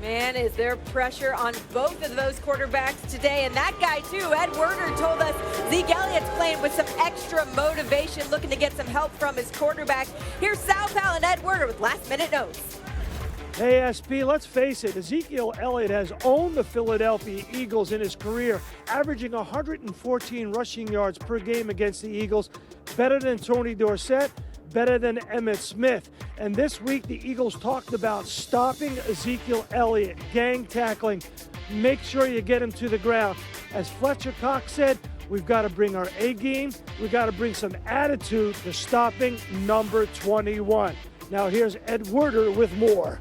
Man, is there pressure on both of those quarterbacks today? And that guy, too, Ed Werder, told us Zeke Elliott's playing with some extra motivation, looking to get some help from his quarterback. Here's Sal Pal and Ed Werder with last-minute notes. Hey, SP, let's face it, Ezekiel Elliott has owned the Philadelphia Eagles in his career, averaging 114 rushing yards per game against the Eagles, better than Tony Dorsett, better than Emmitt Smith. And this week, the Eagles talked about stopping Ezekiel Elliott, gang tackling. Make sure you get him to the ground. As Fletcher Cox said, we've got to bring our A game. We've got to bring some attitude to stopping number 21. Now here's Ed Werder with more.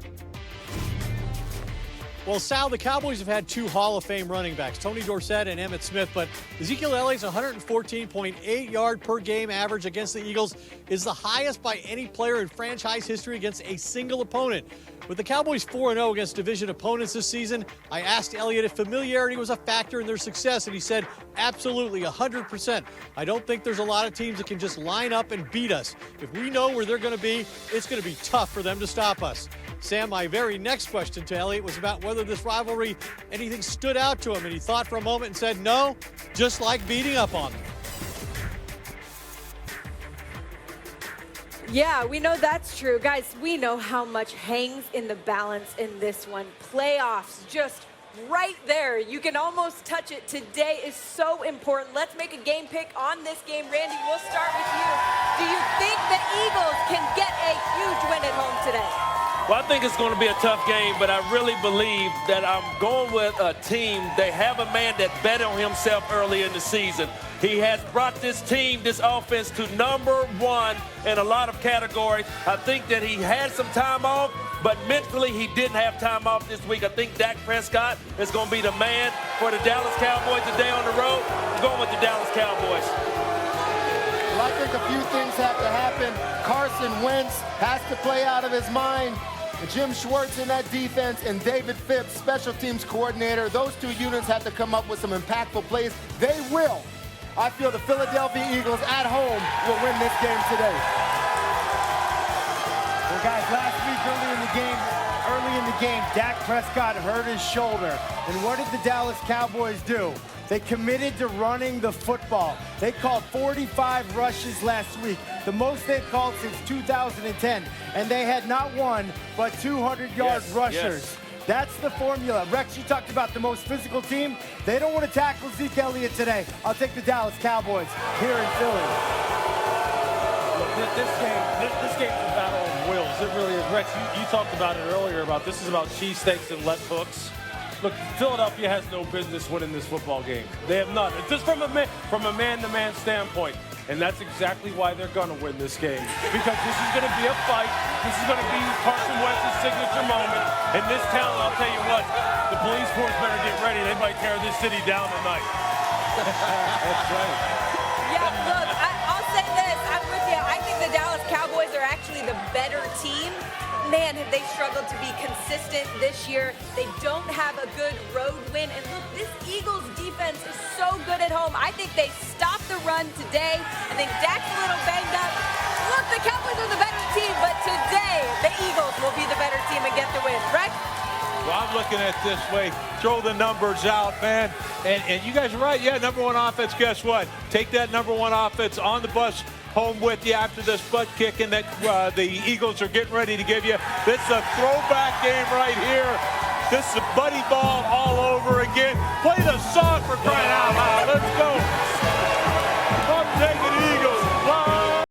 Well, Sal, the Cowboys have had two Hall of Fame running backs, Tony Dorsett and Emmitt Smith, but Ezekiel Elliott's 114.8 yard per game average against the Eagles is the highest by any player in franchise history against a single opponent. With the Cowboys 4-0 against division opponents this season, I asked Elliott if familiarity was a factor in their success, and he said, absolutely, 100%. I don't think there's a lot of teams that can just line up and beat us. If we know where they're going to be, it's going to be tough for them to stop us. Sam, my very next question to Elliott was about whether this rivalry, anything stood out to him, and he thought for a moment and said, no, just like beating up on them. Yeah, we know that's true. Guys, we know how much hangs in the balance in this one. Playoffs, just right there. You can almost touch it. Today is so important. Let's make a game pick on this game. Randy, we'll start with you. Do you think the Eagles can get a huge win at home today? Well, I think it's going to be a tough game, but I really believe that I'm going with a team. They have a man that bet on himself early in the season. He has brought this team, this offense, to number one in a lot of categories. I think that he had some time off, but mentally he didn't have time off this week. I think Dak Prescott is going to be the man for the Dallas Cowboys today on the road. I'm going with the Dallas Cowboys. Well, I think a few things have to happen. Carson Wentz has to play out of his mind. Jim Schwartz in that defense and David Phipps, special teams coordinator. Those two units have to come up with some impactful plays. They will. I feel the Philadelphia Eagles at home will win this game today. Well, guys, last week early in the game, Dak Prescott hurt his shoulder. And what did the Dallas Cowboys do? They committed to running the football. They called 45 rushes last week, the most they've called since 2010. And they had not one, but 200-yard rushers. Yes. That's the formula. Rex, you talked about the most physical team. They don't want to tackle Zeke Elliott today. I'll take the Dallas Cowboys here in Philly. Look, this game's a battle of wills. It really is. Rex, you talked about it earlier about this is about cheesesteaks and left hooks. Look, Philadelphia has no business winning this football game. They have none. It's just from a man-to-man standpoint. And that's exactly why they're going to win this game. Because this is going to be a fight. This is going to be Carson Wentz's signature moment. And this town, I'll tell you what, the police force better get ready. They might tear this city down tonight. That's right. Yeah, look, I'll say this. I'm with you. I think the Dallas Cowboys are actually the better team. Man, have they struggled to be consistent this year. They don't have a good road win. And look, this Eagles defense is so good at home. I think they stop the run today. I think Dak's a little banged up. Look, the Cowboys are the better team, but today the Eagles will be the better team and get the win, right? Well, I'm looking at it this way. Throw the numbers out, man. And you guys are right. Yeah, number one offense, guess what? Take that number one offense on the bus home with you after this butt kicking that the Eagles are getting ready to give you. This is a throwback game right here. This is a buddy ball all over again. Play the